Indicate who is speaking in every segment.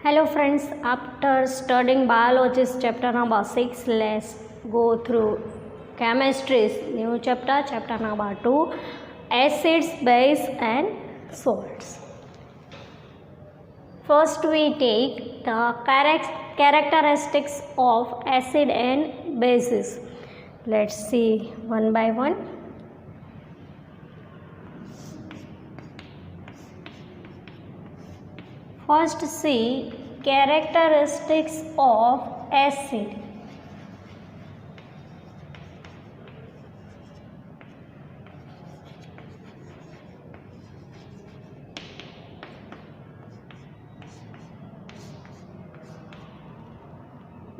Speaker 1: Hello friends, after studying biology's chapter number 6, let's go through chemistry's new chapter number 2, acids, base and salts. First we take the characteristics of acid and bases. Let's see one by one. First see characteristics of acid.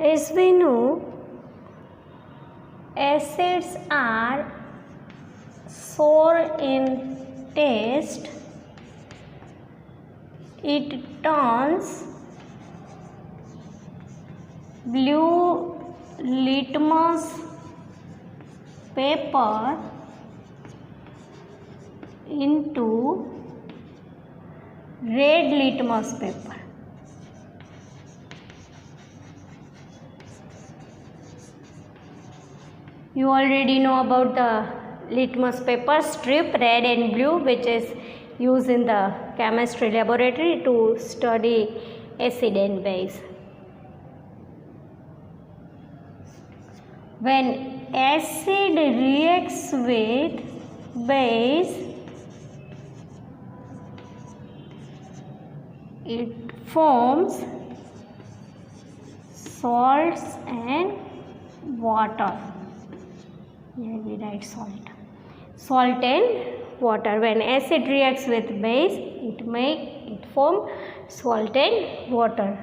Speaker 1: As we know, acids are sour in taste. It turns blue litmus paper into red litmus paper. You already know about the litmus paper strip, red and blue, which is used in the chemistry laboratory to study acid and base. When acid reacts with base, it forms salts and water. Here we write salt and water. When acid reacts with base, it form salt and water.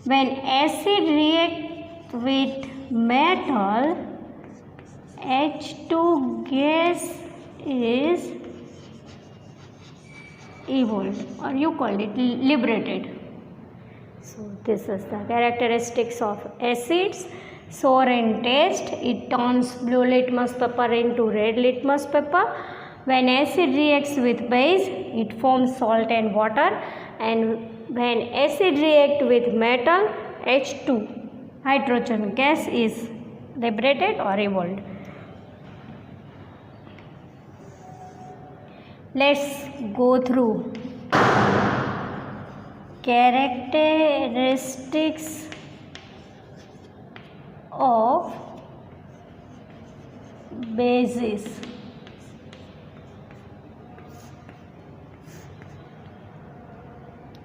Speaker 1: When acid reacts with metal, H2 gas is evolved, or you call it liberated. So this is the characteristics of acids. Sour in taste, it turns blue litmus paper into red litmus paper. When acid reacts with base, it forms salt and water, and when acid reacts with metal, H2 hydrogen gas is liberated or evolved. Let's go through characteristics of bases.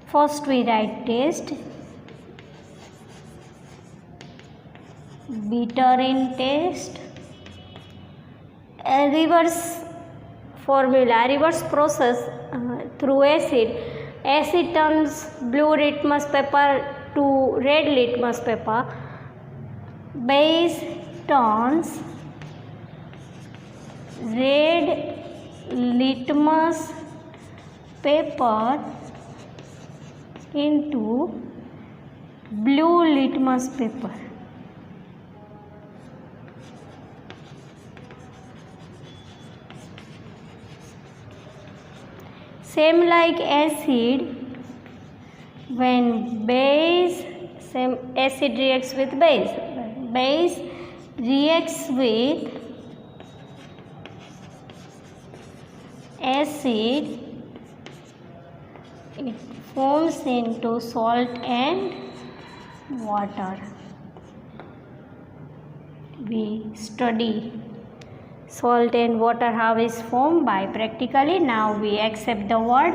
Speaker 1: First we write taste. Bitter in taste. A reverse formula, reverse process through acid. Acid turns blue litmus paper to red litmus paper. Base turns red litmus paper into blue litmus paper. Same like acid, when acid reacts with base. Base reacts with acid, it forms into salt and water. We study salt and water how is formed by practically. Now we accept the word.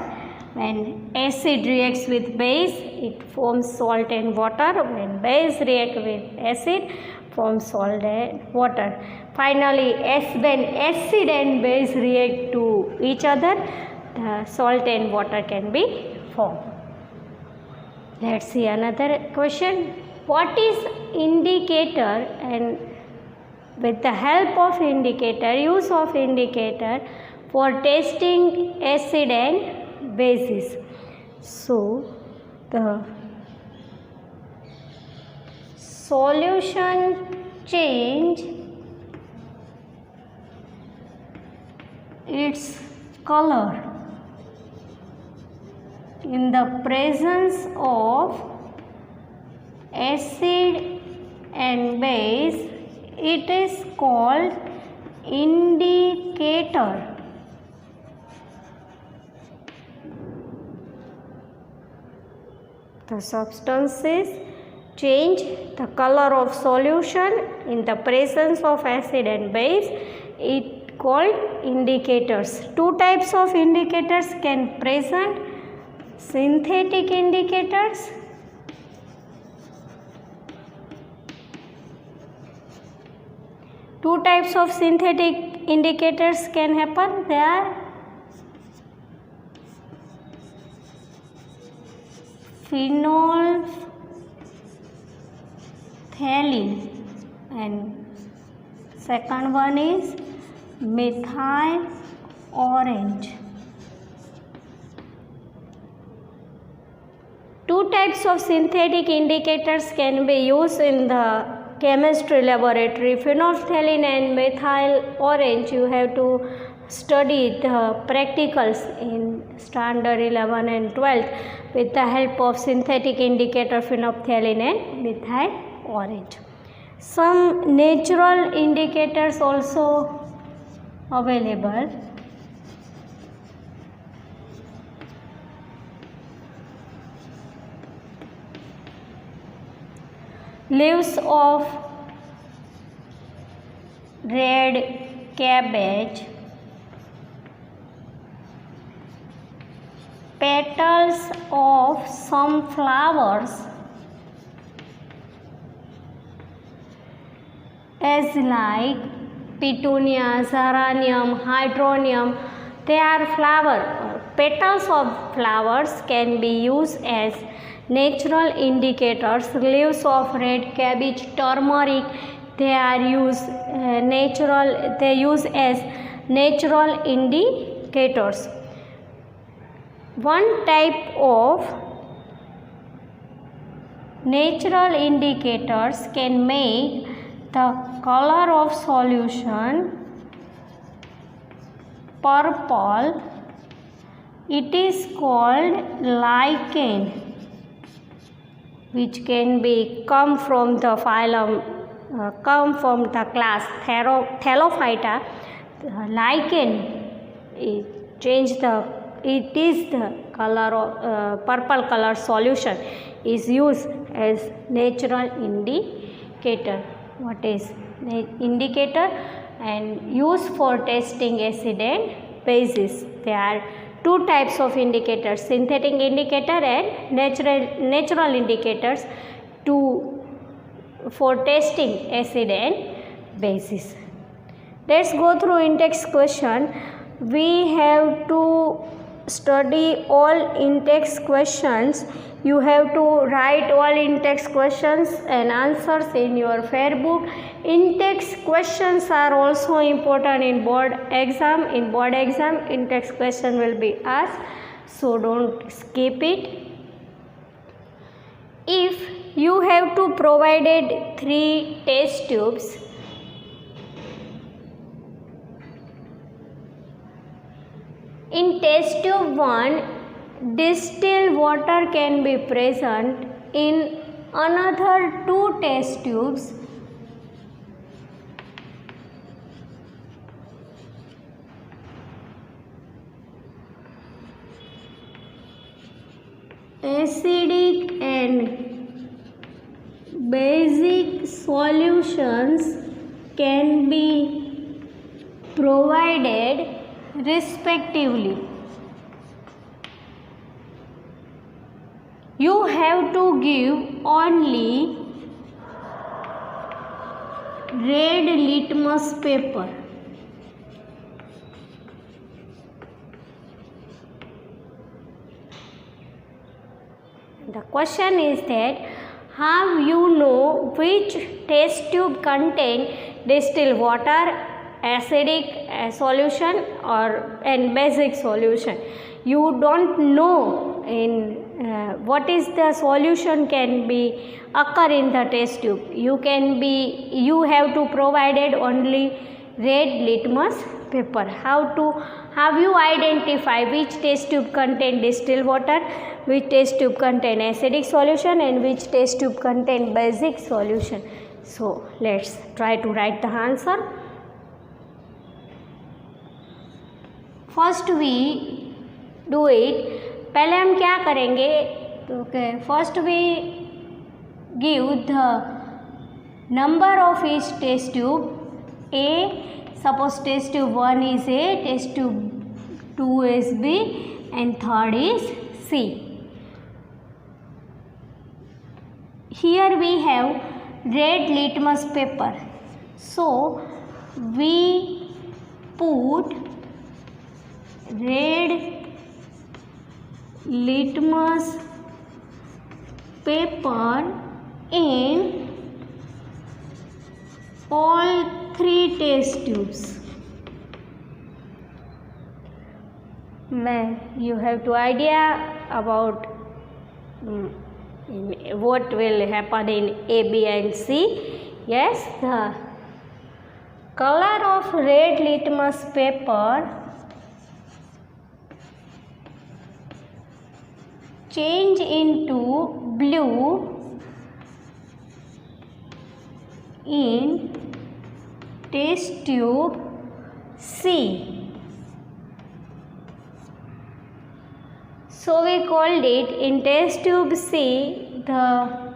Speaker 1: When acid reacts with base, it forms salt and water. When base reacts with acid, forms salt and water. Finally, when acid and base react to each other, the salt and water can be formed. Let's see another question. What is indicator, and with the help of indicator, use of indicator for testing acid and bases? So the solution change its color. in the presence of acid and base, it is called indicator. The substances change the color of solution in the presence of acid and base. It called indicators. Two types of indicators can present: synthetic indicators two types of synthetic indicators can happen. They are phenolphthalein and second one is methyl orange. Two types of synthetic indicators can be used in the chemistry laboratory. Phenolphthalein and methyl orange, you have to study the practicals in standard 11 and 12th with the help of synthetic indicator phenolphthalein and methyl orange. Some natural indicators also available. Leaves of red cabbage, petals of some flowers as like petunia, geranium, hydronium, they are flower. Petals of flowers can be used as natural indicators. Leaves of red cabbage, turmeric, they are used they use as natural indicators. One type of natural indicators can make the color of solution purple. It is called lichen, which can be come from the phylum, come from the class Thallophyta. Lichen, it is the color of purple color solution is used as natural indicator. What is indicator? And used for testing acid and bases. There are two types of indicators: synthetic indicator and natural indicators for testing acid and bases. Let's go through in-text question. We have to study all in-text questions. You have to write all in-text questions and answers in your fair book. In-text questions are also important in board exam. In board exam, in-text question will be asked, so don't skip it. If you have to provided 3 test tubes, in test tube 1, distilled water can be present. In another 2 test tubes, acidic and basic solutions can be provided respectively. You have to give only red litmus paper. The question is that how you know which test tube contain distilled water, acidic solution and basic solution. You don't know in what is the solution can be occur in the test tube. You have to provided only red litmus paper. How you identify which test tube contain distilled water, which test tube contain acidic solution, and which test tube contain basic solution. So let's try to write the answer. First we do it. पहले हम क्या करेंगे? First we give the number of each test tube. A, suppose test tube 1 is A, test tube 2 is B, and third is C. Here we have red litmus paper. So we put red litmus paper in all 3 test tubes. You have to idea about what will happen in A, B and C. Yes, the color of red litmus paper change into blue in test tube C. So we called it in test tube C, the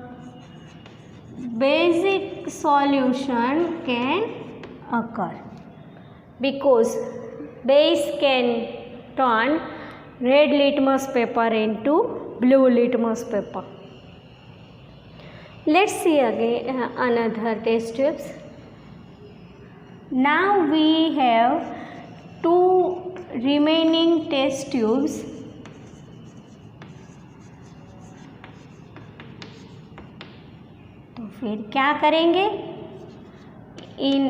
Speaker 1: basic solution can occur because base can turn red litmus paper into blue litmus paper. Let's see again another test tubes. Now we have 2 remaining test tubes. तो फिर क्या करेंगे? In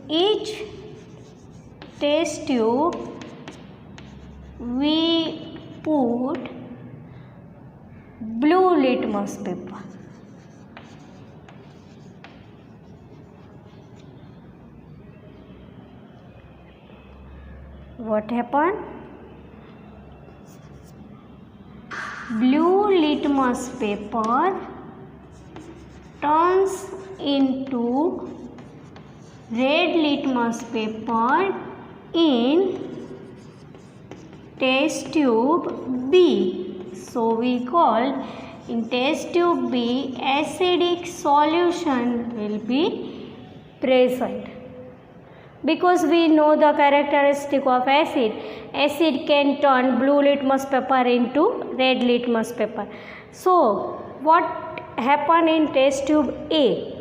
Speaker 1: each test tube we put blue litmus paper. What happened? Blue litmus paper turns into red litmus paper in test tube B. So we call in test tube B acidic solution will be present. Because we know the characteristic of acid. Acid can turn blue litmus paper into red litmus paper. So what happened in test tube A?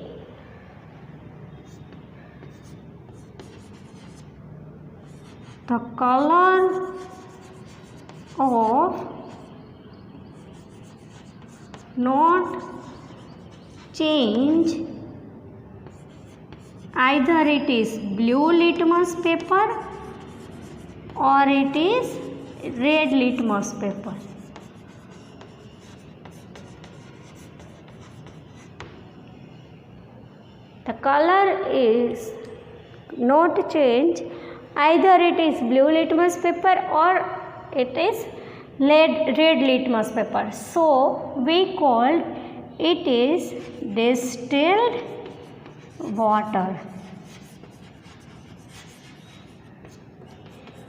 Speaker 1: The color of not change, either it is blue litmus paper or it is red litmus paper. The color is not change, either it is blue litmus paper or it is red litmus paper. So we called it is distilled water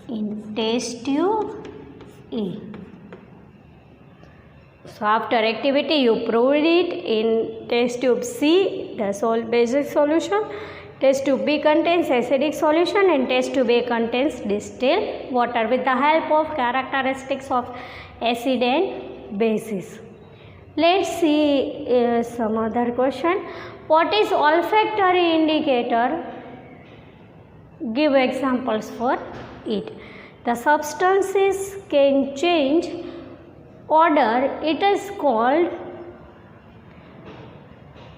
Speaker 1: in test tube A. So after activity you proved it in test tube C, the basic solution. Test tube B contains acidic solution and test tube A contains distilled water with the help of characteristics of acid and bases. Let's see some other question. What is olfactory indicator? Give examples for it. The substances can change odor. It is called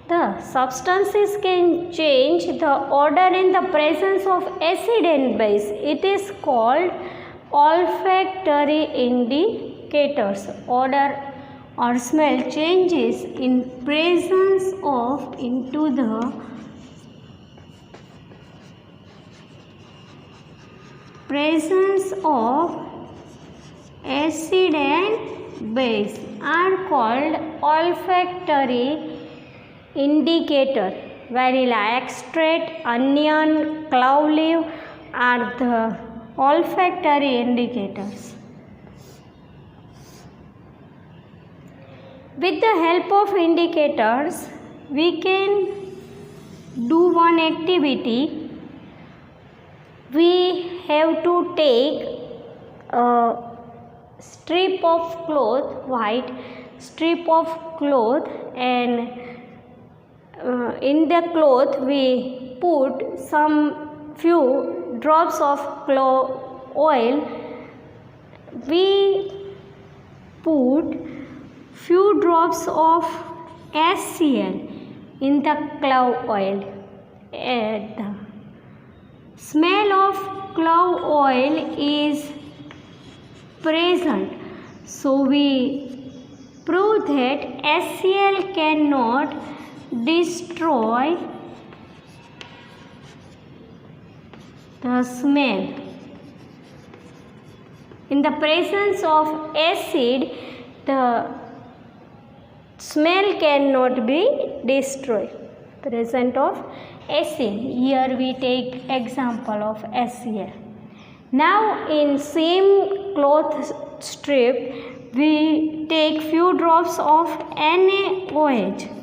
Speaker 1: the substances can change the odor in the presence of acid and base. It is called olfactory indicators. Odor or smell changes in presence of presence of acid and base are called olfactory indicator. Vanilla extract, onion, clove leaf are the olfactory indicators. With the help of indicators, we can do one activity. We have to take a strip of cloth, white strip of cloth, and in the cloth we put some few drops of clove oil. We put few drops of HCl in the clove oil. The smell of clove oil is present, so we prove that HCl cannot destroy the smell. In the presence of acid, the smell cannot be destroyed. Present of acid. Here we take example of HCl. Now in same cloth strip we take few drops of NaOH.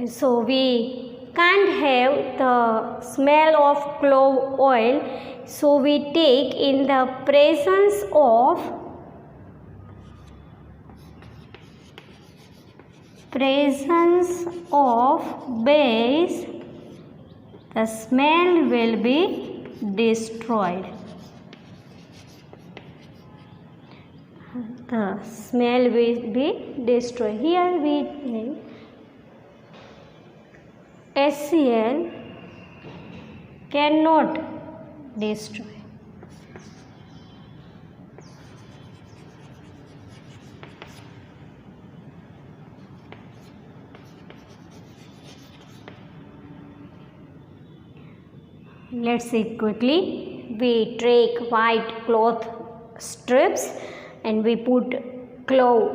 Speaker 1: So we can't have the smell of clove oil, so we take in the presence of base, the smell will be destroyed. The smell will be destroyed. Here we take HCl cannot destroy. Let's see quickly. We take white cloth strips and we put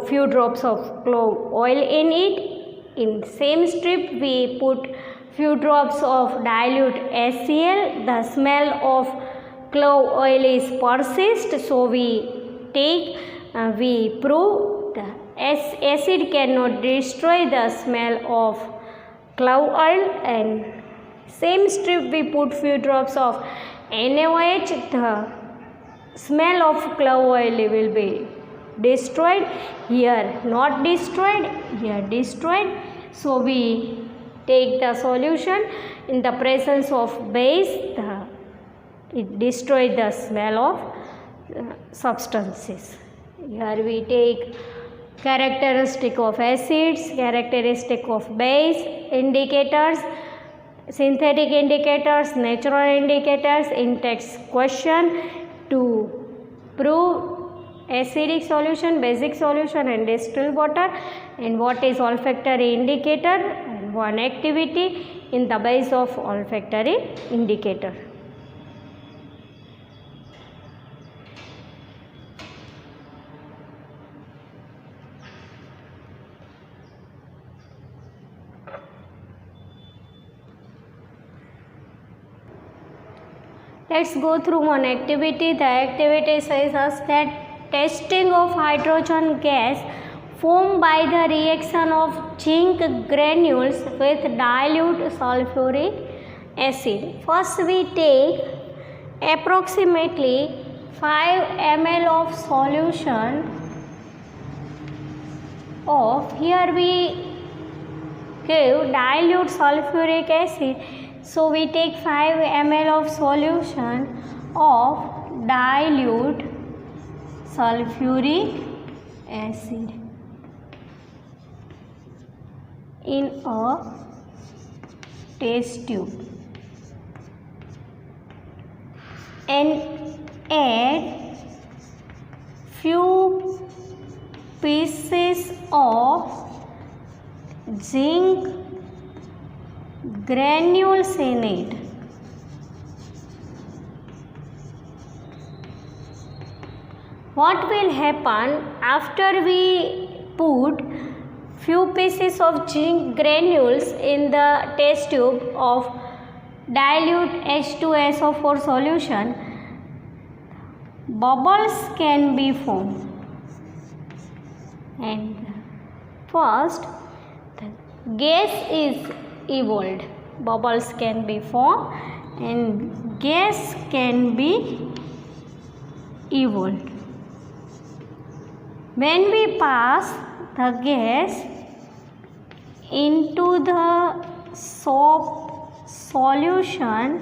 Speaker 1: few drops of clove oil in it. In same strip we put few drops of dilute HCl. The smell of clove oil is persist, so we prove the acid cannot destroy the smell of clove oil. And same strip we put few drops of NaOH. The smell of clove oil will be destroyed. Here not destroyed, here destroyed. So we take the solution in the presence of base. It destroys the smell of substances. Here we take characteristic of acids, characteristic of base, indicators, synthetic indicators, natural indicators in text question to prove acidic solution, basic solution and distilled water, and what is olfactory indicator, and one activity in the base of olfactory indicator. Let's go through one activity. The activity says us that testing of hydrogen gas formed by the reaction of zinc granules with dilute sulfuric acid. First we take approximately 5 ml of solution of, here we give dilute sulfuric acid, so we take 5 ml of solution of dilute sulfuric acid in a test tube and add few pieces of zinc granules in it. What will happen after we put few pieces of zinc granules in the test tube of dilute H2SO4 solution? Bubbles can be formed. And first, the gas is evolved. Bubbles can be formed and gas can be evolved. When we pass the gas into the soap solution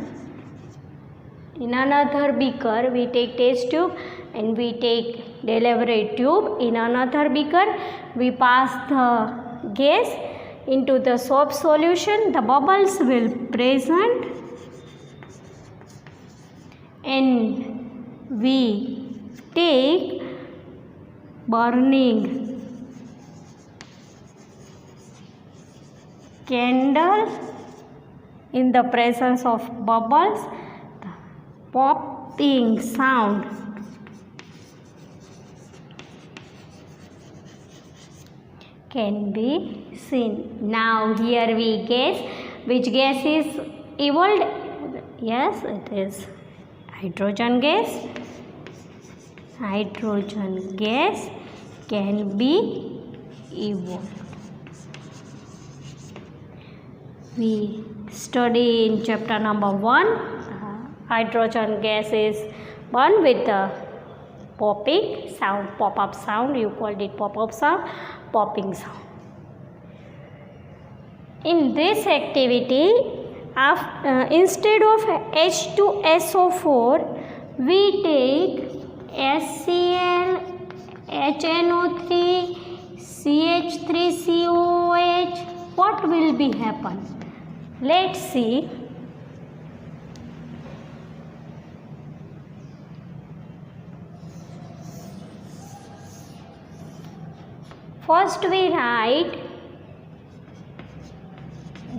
Speaker 1: in another beaker, we take test tube and we take delivery tube. In another beaker, we pass the gas into the soap solution. The bubbles will present and we take burning candle. In the presence of bubbles, the popping sound can be seen. Now here we guess which gas is evolved. Yes, it is hydrogen gas. Hydrogen gas can be evolved. We study in chapter number 1. Hydrogen gas is born with the popping sound, pop-up sound. You called it pop-up sound, popping sound. In this activity, instead of H2SO4, we take HCl, HNO3, CH3COOH. What will be happen? Let's see. First we write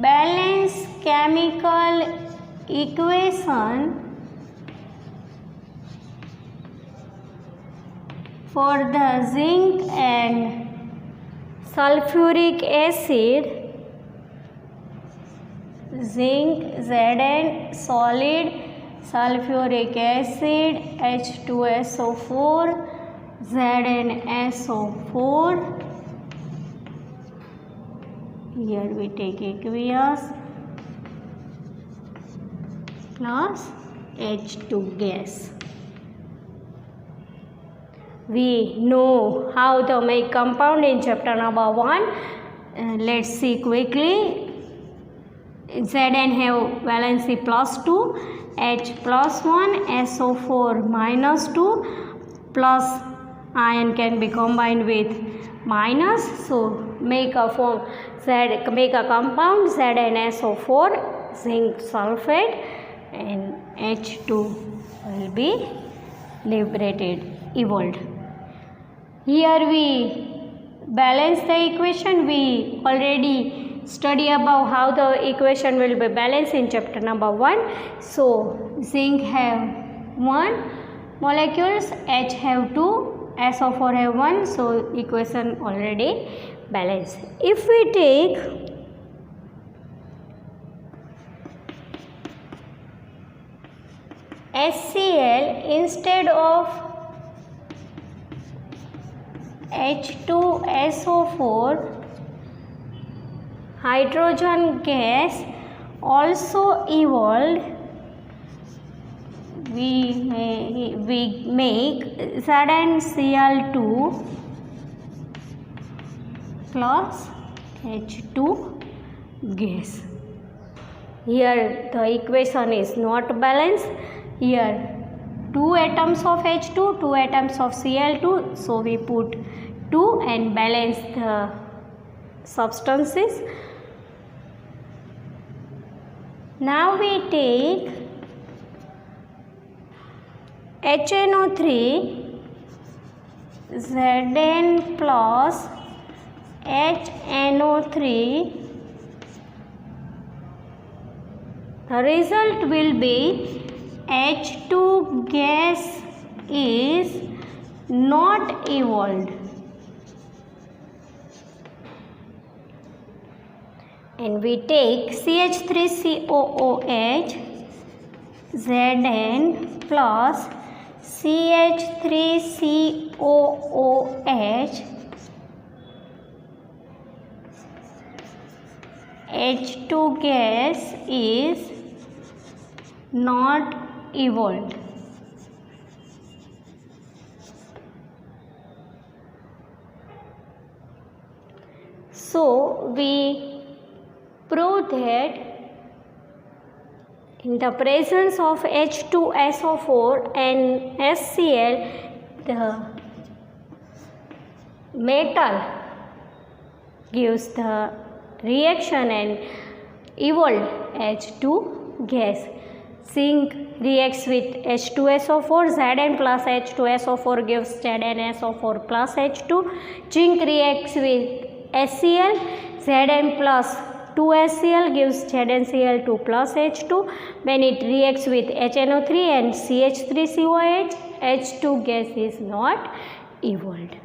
Speaker 1: balance chemical equation for the zinc and sulfuric acid. Zinc Zn solid, sulfuric acid H2SO4, ZnSO4. Here we take aqueous plus H2 gas. We know how to make compound in chapter number 1. Let's see quickly. Zn have valency +2, H +1, SO4 -2, plus ion can be combined with minus. So make a compound ZnSO4, zinc sulfate, and H2 will be liberated, evolved. Here we balance the equation. We already study about how the equation will be balanced in chapter number 1. So zinc have 1 molecules, H have 2, SO4 have 1. So equation already balanced. If we take HCl instead of H2SO4, hydrogen gas also evolved. We make ZnCl2 plus H2 gas. Here the equation is not balanced. Here 2 atoms of H2, 2 atoms of Cl2. So we put 2 and balance the substances. Now we take HNO3, Zn plus HNO3 The result will be H2 gas is not evolved. And we take CH3COOH Zn plus CH3COOH H2 gas is not evolved. So we prove that in the presence of H2SO4 and HCl, the metal gives the reaction and evolved H2 gas. Zinc reacts with H2SO4, Zn plus H2SO4 gives ZnSO4 plus H2. Zinc reacts with HCl, Zn plus 2HCl gives ZnCl2 plus H2. When it reacts with HNO3 and CH3COH, H2 gas is not evolved.